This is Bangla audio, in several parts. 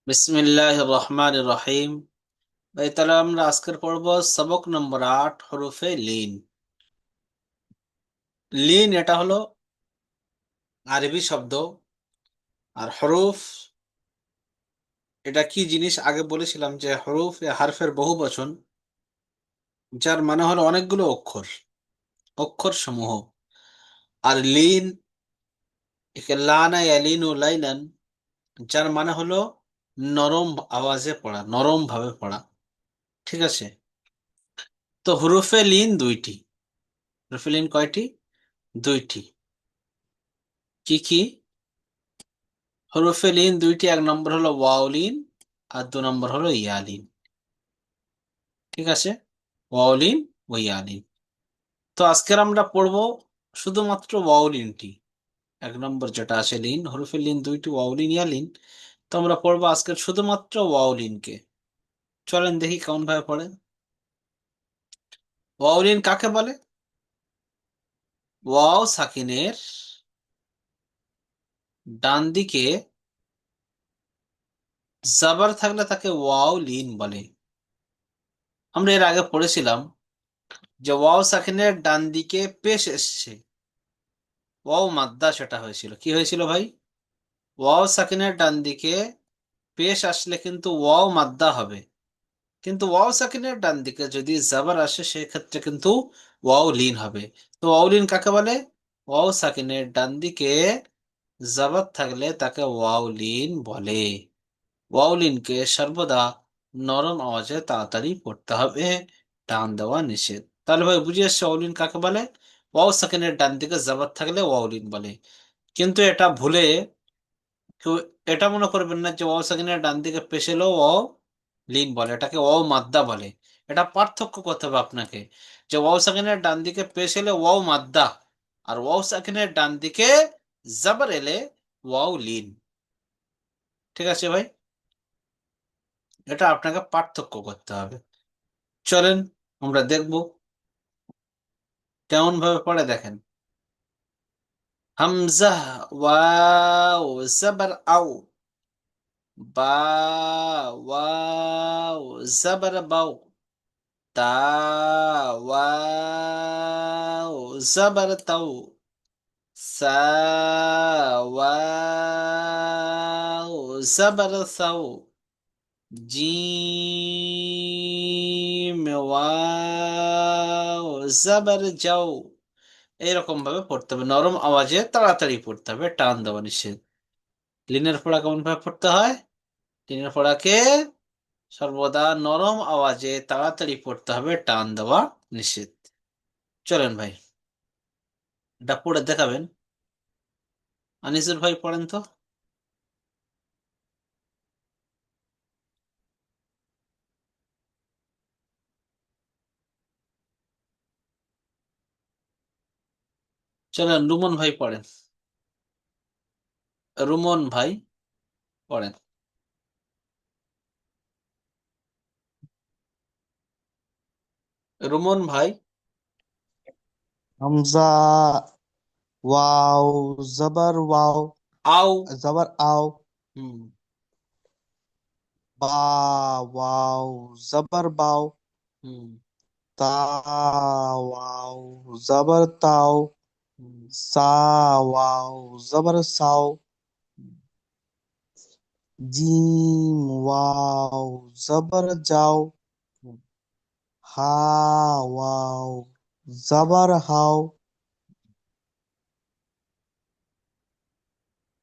বিসমিল্লাহ রহমান রহিম। ভাই তাহলে আমরা আজকের পড়ব সবক নম্বর 8, হরফে লিন। লিন এটা হলো আরবি শব্দ। আর হরফ এটা কি জিনিস আগে বলেছিলাম যে হরফ হারফের বহু বচন, যার মানে হলো অনেকগুলো অক্ষর, অক্ষর সমূহ। আর লিন একে লানা ইয়ালিনু লাইলান, যার মানে হলো নরম আওয়াজে পড়া, নরম ভাবে পড়া। ঠিক আছে, তো হরফে লিন দুইটি। হরফে লিন কয়টি? দুইটি। কি কি হরফে লিন দুইটি? এক নম্বর হলো ওয়াওলিন, আর দু নম্বর হলো ইয়ালিন। ঠিক আছে, ওয়াওলিন ও ইয়ালিন। তো আজকের আমরা পড়ব শুধুমাত্র ওয়াওলিনটি। এক নম্বর যেটা আছে লিন, হরফে লিন দুইটি, ওয়াওলিন ইয়ালিন। তো আমরা পড়বো আজকের শুধুমাত্র ওয়াওলিনকে। চলেন দেখি কেমন ভাবে পড়ে। ওয়াওলিন কাকে বলে? ওয়াও সাকিনের ডান দিকে জাবার থাকলে তাকে ওয়াওলিন বলে। আমরা এর আগে পড়েছিলাম যে ওয়াও সাকিনের ডান দিকে পেশ এসছে, ওয়াও মাদ্দা, সেটা হয়েছিল। কি হয়েছিল ভাই? ওয়াও সাকিনের ডান দিকে পেশ আসলে কিন্তু ওয়াও মাদ্দা হবে, কিন্তু ওয়াও সাকিনের ডান দিকে যদি জাবার আসে সেক্ষেত্রে কিন্তু ওয়াও লিন হবে। তো ওয়াও লিন কাকে বলে? ওয়াও সাকিনের ডান দিকে জাবার থাকলে তাকে ওয়াও লিন বলে। ওয়াও লিনকে সর্বদা নরম আওয়াজে তাড়াতাড়ি পড়তে হবে, টান দেওয়া নিষেধ। তাহলে ভাই বুঝে আসছে ওয়াও লিন কাকে বলে? ওয়াও সাকিনের ডান দিকে জাবার থাকলে ওয়াও লিন বলে। কিন্তু এটা ভুলে কেউ এটা মনে করবেন না যে ওয়াও সাকিনের ডান দিকে পেশেলো ওয়াও লিন বলে, এটাকে ওয়াও মাদ্দা বলে। এটা পার্থক্য করতে হবে আপনাকে, যে ওয়াও সাকিনের ডান দিকে পেশ এলে ওয়াও মাদ্দা, আর ওয়াও সাকিনের ডান দিকে জাবার এলে ওয়াও লিন। ঠিক আছে ভাই, এটা আপনাকে পার্থক্য করতে হবে। চলেন আমরা দেখব কেমন ভাবে পড়ে, দেখেন। হামজা, ওয়াও, জাবার আও, বা, ওয়াও, জাবার বাও, তা, ওয়াও, জাবার তাও, সা, ওয়াও, জাবার সাও, জিম, ওয়াও, জাবার যাও। এইরকম ভাবে পড়তে হবে, নরম আওয়াজে তাড়াতাড়ি পড়তে হবে, টান দেওয়া নিষেধ। লিনের পড়া কেমন ভাবে পড়তে হয়? লিনের পড়াকে সর্বদা নরম আওয়াজে তাড়াতাড়ি পড়তে হবে, টান দেওয়া নিষেধ। চলেন ভাই এটা পড়ে দেখাবেন। আনিসুর ভাই পড়েন তো। চলেন রুমন ভাই পড়েন। রুমন ভাই পড়েন। রুমন ভাই। হামজা, ওয়াও, জবর ওয়াও, আও। জবর আও, হুম। বা, ওয়াও, জবর বাও, হুম। তা, ওয়াও, জবর তাও, হুম। সা, ওয়াও, জবর সাও, জিম, ওয়াও, জবর যাও, হুম। হা, ওয়াও, জবর হাও,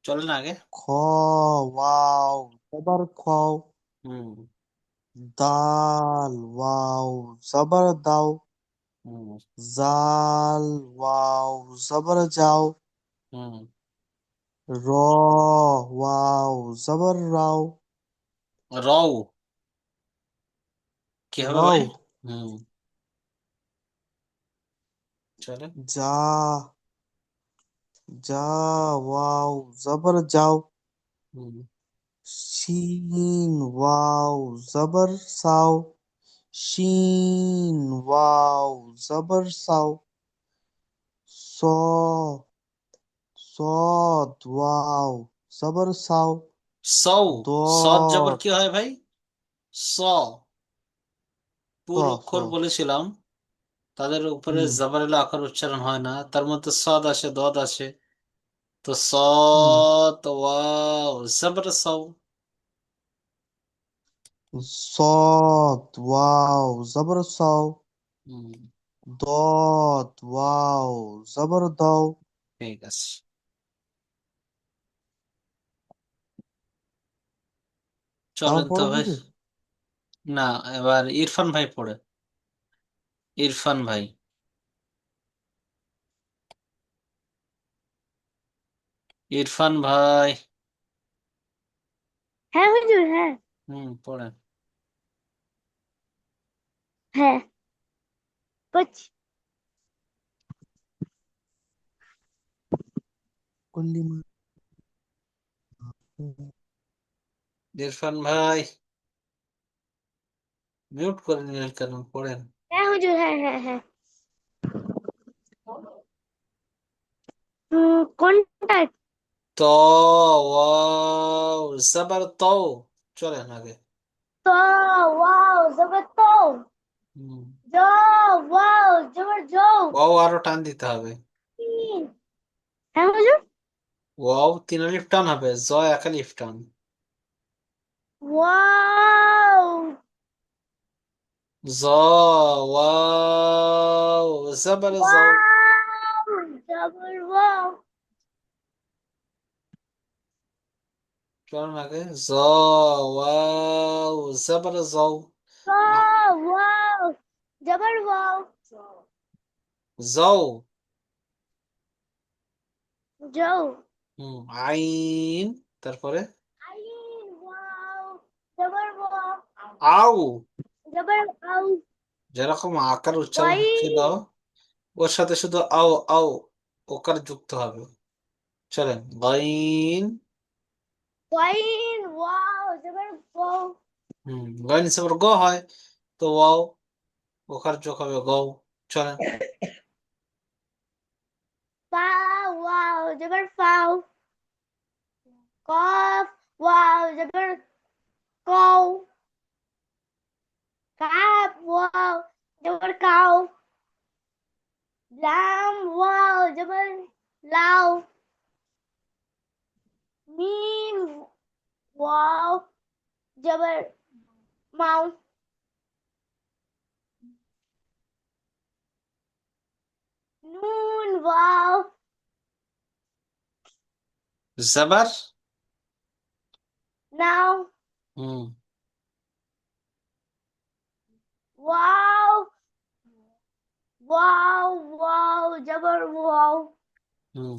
চলেন আগে। খ, ওয়াও, জবর খাও, হুম। দাল, ওয়াও, জবর দাও, হুম। জাল, ওয়াও, জবর যাও, হুম। র, ওয়াও, জবর রাও, রও কি হবে রও, ভাই? হুম। চলেন। যা, যা, ওয়াও, জবর যাও, হুম। শিন, ওয়াও, জবর সাও, শিন, ওয়াও, জবর সাও, স, সদ, ওয়াও, জবর সাও, সৌ। সৎ জবর ضاد কি হয় ভাই? স। ص পুরো ص অক্ষর বলেছিলাম, তাদের উপরে হুম জাবারেলা আকার উচ্চারণ হয় না, তার মধ্যে সদ আসে, দদ আসে। তো হুম সৎ ওয়াও জবর সৌ। صاد واو زبر صاو হুম, ضاد واو زبر ضو ঠিক আছে। আমার চলেন তো পড়া ভাই। শুরু। না, এবার ইরফান ভাই পড়ে। ইরফান ভাই। ইরফান ভাই। হ্যাঁ হুজুর, হ্যাঁ। পড়েন। হ্যাঁ, করছি। كل ما ইরফান ভাই, মিউট করে নিলেন কেন? পড়েন। হ্যাঁ হুজুর, হ্যাঁ হ্যাঁ হ্যাঁ। কোনটা? তো ওয়াও জবর তো। চলেন আগে। তো ওয়াও জবর তো। হুম। জো ওয়াও জবর জো। ওয়াও আরো টান দিতে হবে। তিন। হ্যাঁ হুজুর। ওয়াও তিন আলিফ টান হবে, জ এক আলিফ টান। ওয়াও। জ ওয়াও জবর জও। ওয়াও জবর ওয়াও। চলেন আগে। জ ওয়াও জবর জও। তো আ- ওয়াও জবর ওয়াও। জও। জো। আইন। তারপরে আইন ওয়াও জবর ওয়াও। আও। জবর আউ। যেরকম আকার উচ্চারণ হচ্ছিল, ওয়াইন। ওর সাথে শুধু আও আও ওকার যুক্ত হবে। চলেন গাইন। ওয়াইন ওয়াও জবর ওয়াও। গাইন হিসেবে গ হয়, তো ওয়াও ওকার যোগ হবে গৌ। চলেন। ফা ওয়াও জবর ফাও। কফ ওয়াও জবর কও। কাফ ওয়াও জবর কাও। লাম ওয়াও জবর লাও। মিম ওয়াও জবর মাও। নুন ওয়াও জবর। নাও। হুম ওয়াও ওয়াও ওয়াও জবর ওয়াও। হুম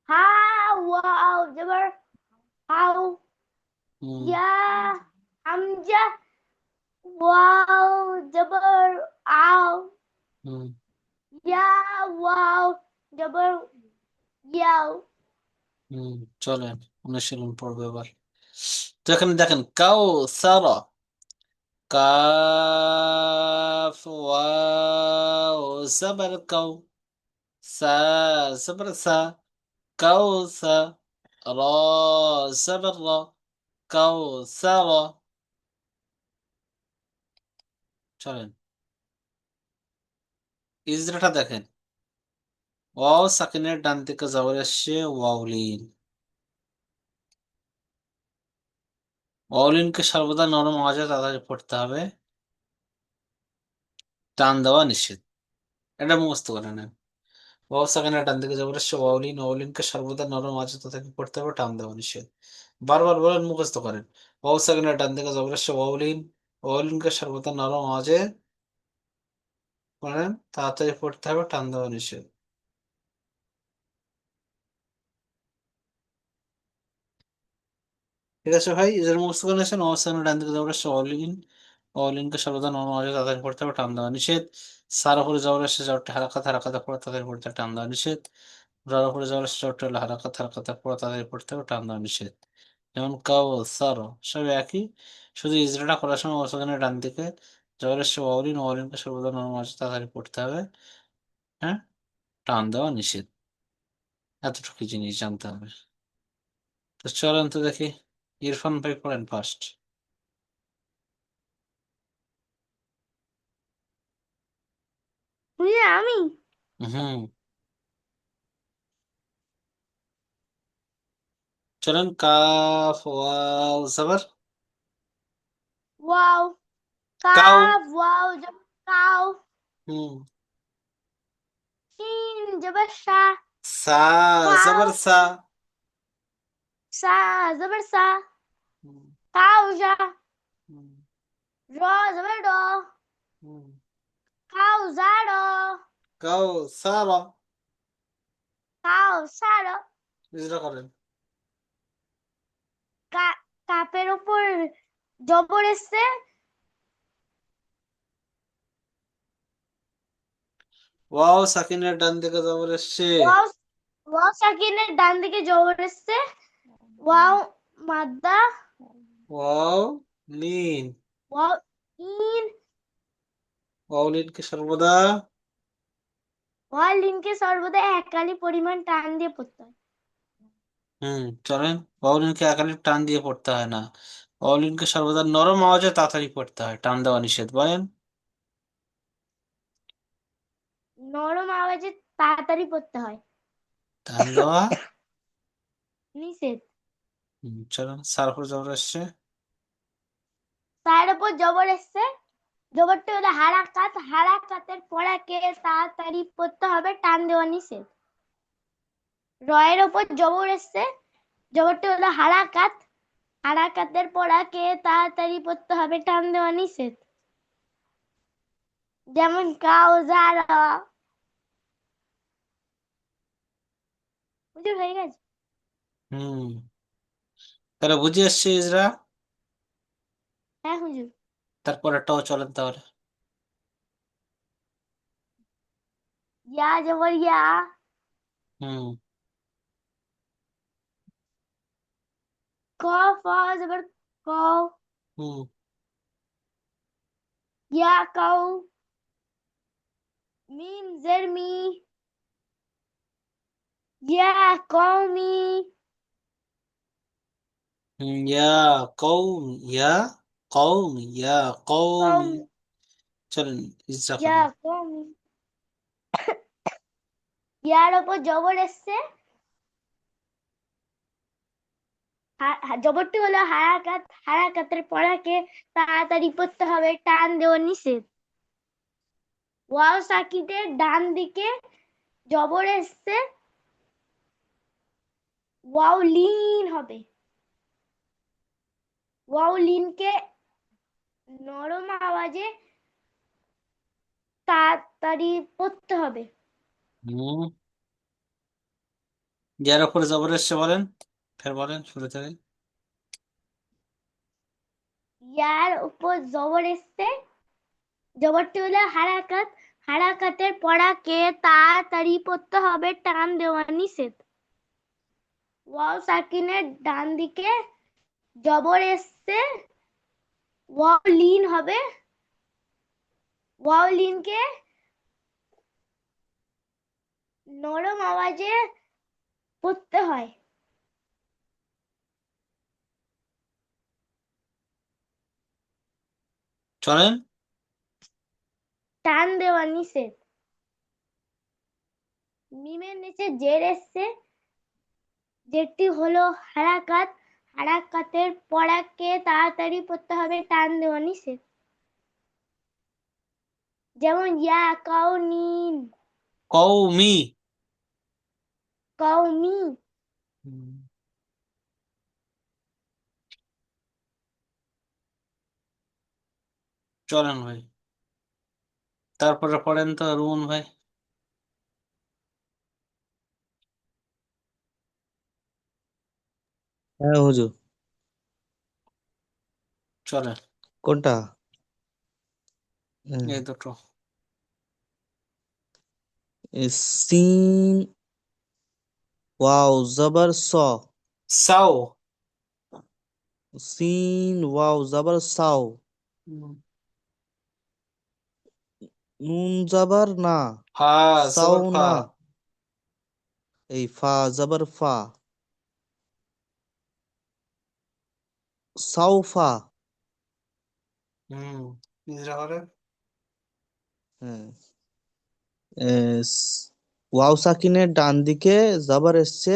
হা ওয়াও জবর হাও। হুম ইয়া হামজা ওয়াও জবর আও। হুম ইয়া ওয়াও জবর ইয়াও। হুম চলেন, অনুশীলন পড়বো এবার। তো এখানে দেখেন কাউ সারা, কাফ ওয়াও জবর কাউ, সা জবর সা, কাউ সা, র জবর র, কাউ সারা। চলেন ইজরাটা দেখেন। ওয়াও সাকিনের ডান দিকে জবর এসছে ওয়াউলিন। ওয়াউলিনকে সর্বদা নরম আওয়াজে তাড়াতাড়ি পড়তে হবে, টান দেওয়া নিষেধ। এটা মুখস্থ করে নেন। ওয়াও সাকিনের ডান দিকে জবর এসছে ওয়াউলিন, ওয়াউলিনকে সর্বদা নরম আওয়াজে তাড়াতাড়ি পড়তে হবে, টান দেওয়া নিষেধ। বারবার বলেন, মুখস্থ করেন। ওয়াও সাকিনের ডান দিকে জবর এসছে ওয়াউলিন, ওয়াউলিনকে সর্বদা নরম আওয়াজে পড়েন, তাড়াতাড়ি পড়তে হবে, টান দেওয়া নিষেধ। ঠিক আছে ভাই, এদের মুখস্থ করে নিয়েছেন। ওয়াও সাকিনের ডান দিকে জবর এসছে ওয়াউলিন, ওয়াউলিনকে সর্বদা নরম আওয়াজে তাড়াতাড়ি পড়তে হবে, টান দেওয়া নিষেধ। সার উপরে জবর এসছে, জবরটা হারাকাত হারাকাতে পড়ে তাড়াতাড়ি পড়তে হবে, টান দেওয়া নিষেধ। যার উপরে জবর এসছে, জবরটা হলো হারাকাত হারাকাতে পড়ে তাড়াতাড়ি পড়তে হবে, টান দেওয়া নিষেধ। যেমন কাউ সার, সব একই, শুধু ইজরাটা করার সময় ওখানে ডান দিকে জবরের সে ওয়াউলিন, ওয়াউলিনকে সর্বদা নরম আছে তাড়াতাড়ি পড়তে হবে, হ্যাঁ, টান দেওয়া নিষেধ। এতটুকু জিনিস জানতে হবে। তো চলেন তো দেখি। ইরফান ভাই পড়েন ফার্স্ট। আমি হুম, চলেন। কাফ ওয়াও জবর ওয়াও, কাউ। কাফ ওয়াও জবর কাউ, হুম, শিন জবর সা, সা কাউ, জবর সা। সা জবর সা, হুম, কাউ জা, হুম, র জবর র, হুম। কাউ জা র, কাউ সারা। কাউ সা র। ইজরা করেন। কাপের উপর জবর এসছে, ওয়াও সাকিনের ডান দিকে জবর এসছে। ওয়াও, ওয়াও সাকিনের ডান দিকে জবর এসছে, ওয়াও মাদ্দা, ওয়াও লিন। ওয়াও ইন, ওয়াও লিনকে সর্বদা। ওয়াও লিনকে সর্বদা এককালী পরিমাণ টান দিয়ে পড়তে হয়। চলেন। ওয়াও লিনকে একালি টান দিয়ে পড়তে হয় না। ওয়াও লিনকে সর্বদা নরম আওয়াজে তাড়াতাড়ি পড়তে হয়, টান দেওয়া নিষেধ, বলেন। নরম আওয়াজে তাড়াতাড়ি পড়তে হয়, টান দেওয়া নিষেধ। চলেন। সারফুর জবর এসছে। তার উপর জবর এসছে, জবরটি হলো হারাকাত, হারাকাতের পড়াকে তাড়াতাড়ি পড়তে হবে, টান দেওয়া নিষেধ। রয়ের উপর জবর এসছে, জবরটি হলো হারাকাত, হারাকাতের পড়াকে তাড়াতাড়ি পড়তে হবে, টান দেওয়া নিষেধ। যেমন কাউজারা। বুঝে হয়ে গেছে? হুম, তাহলে বুঝে এসছে ইজরা। হ্যাঁ হুজুর। তারপরেরটাও চলেন তাহলে। ইয়া জবর ইয়া, হুম, কফ জবর কও, হুম, ইয়া কাউ, মিম জের মি, ইয়া কওমি, ইয়া কৌম, ইয়া কৌম, ইয়া কৌমি। কওমি, চলেন ইজরা ইয়া করেন। কওমি। ইয়ার উপর জবর এসছে, জবরটি হলো হারাকাত, হারাকাতের পড়াকে তাড়াতাড়ি পড়তে হবে, টান দেওয়া নিষেধ। ওয়াও সাকিদের ডান দিকে জবর এসছে, ওয়াও লিন হবে, ওয়াও লিনকে নরম আওয়াজে তাড়াতাড়ি পড়তে হবে। হুম, যার উপরে জবর এসছে বলেন, ফের বলেন শুরু থেকে। ইয়ার উপর জবর এসছে, জবরটি হলো হারাকাত, হারাকাতের পড়াকে তাড়াতাড়ি পড়তে হবে, টান দেওয়া নিষেধ। ওয়াও সাকিনের ডান দিকে জবর এসছে, ওয়াও লিন হবে, ওয়াও লিনকে নরম আওয়াজে পড়তে হয়। চলেন। টান দেওয়া নিষেধ। মিমের নিচে জের এসছে, জেরটি হলো হারাকাত, হারাকাতের পড়াকে তাড়াতাড়ি পড়তে হবে, টান দেওয়া নিষেধ। যেমন ইয়া কাউনিন, কৌমি। কওমি। হুম, চলেন ভাই। তারপরে পড়েন তো রুমন ভাই। হ্যাঁ হুজুর। চলেন। কোনটা? হুম। এই দুটো। সিন ওয়াও জবর স, সাও। সিন ওয়াও জবর সাও, হুম, নুন জবর না, ফা সাও জবর ফা। না, এই ফা জবর ফা, সাউফা। হুম, নিজরা করে। হ্যাঁ। ওয়াও সাকিনের ডান দিকে জবর এসছে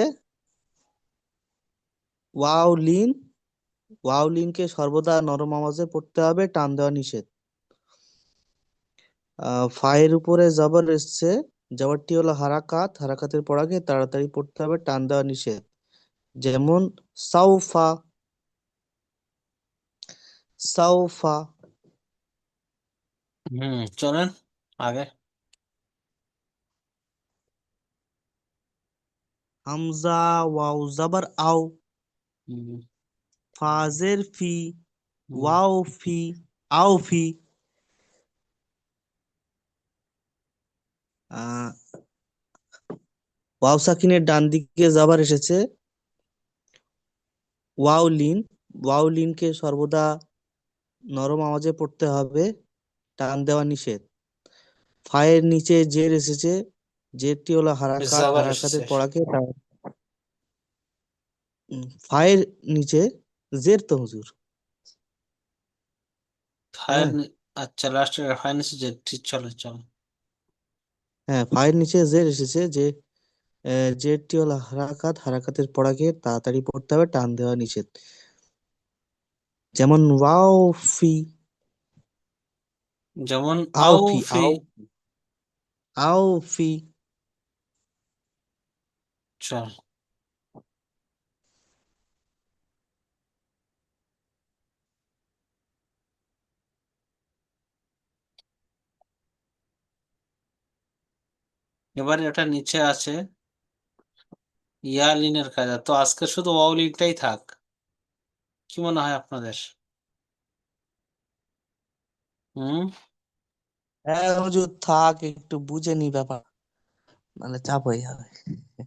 ওয়াও লিন। ওয়াও লিনকে সর্বদা নরম আওয়াজে পড়তে হবে, টান দেওয়া নিষেধ। ফায়ের উপরে জবর এসছে, জবরটি হলো হারাকাত, হারাকাতের পর আগে তাড়াতাড়ি পড়তে হবে, টান দেওয়া নিষেধ। যেমন সাউফা, সাউফা। চলেন আগে। হামজা ওয়াও জবর আও, হুম। ফাজের ফি, হুম। ওয়াও ফি, আও ফি। আহ, ওয়াও সাকিনের ডান দিকে জবর এসেছে ওয়াও লিন। ওয়াও লিনকে সর্বদা নরম আওয়াজে পড়তে হবে, টান দেওয়া নিষেধ। ফায়ের নিচে জের এসেছে, জেরটি হলো হারাকাত, জবর হারাকাতের এসেছে। পড়াকে ফায়ের নিচে জের তো হুজুর। ফায়ার। হ্যাঁ। আচ্ছা, লাস্টের ফাইন্যান্স যে ঠিক, চলে চলো। হ্যাঁ, ফায়ের নিচে জের এসেছে, যে জেরটি হলো হারাকাত, হারাকাতের পড়াকে তাড়াতাড়ি পড়তে হবে, টান দেওয়া নিষেধ। যেমন ওয়াও ফি, যেমন আও ফি, আউফি। আও, আও ফি। চল। এবারে এটা নিচে আছে ইয়ালিনের কায়দা, তো আজকে শুধু ওয়াউলিনটাই থাক। কি মনে হয় আপনাদের? হুম। হ্যাঁ হুজুর, থাক, একটু বুঝে নি ব্যাপার, মানে চাপ হয়ে যাবে।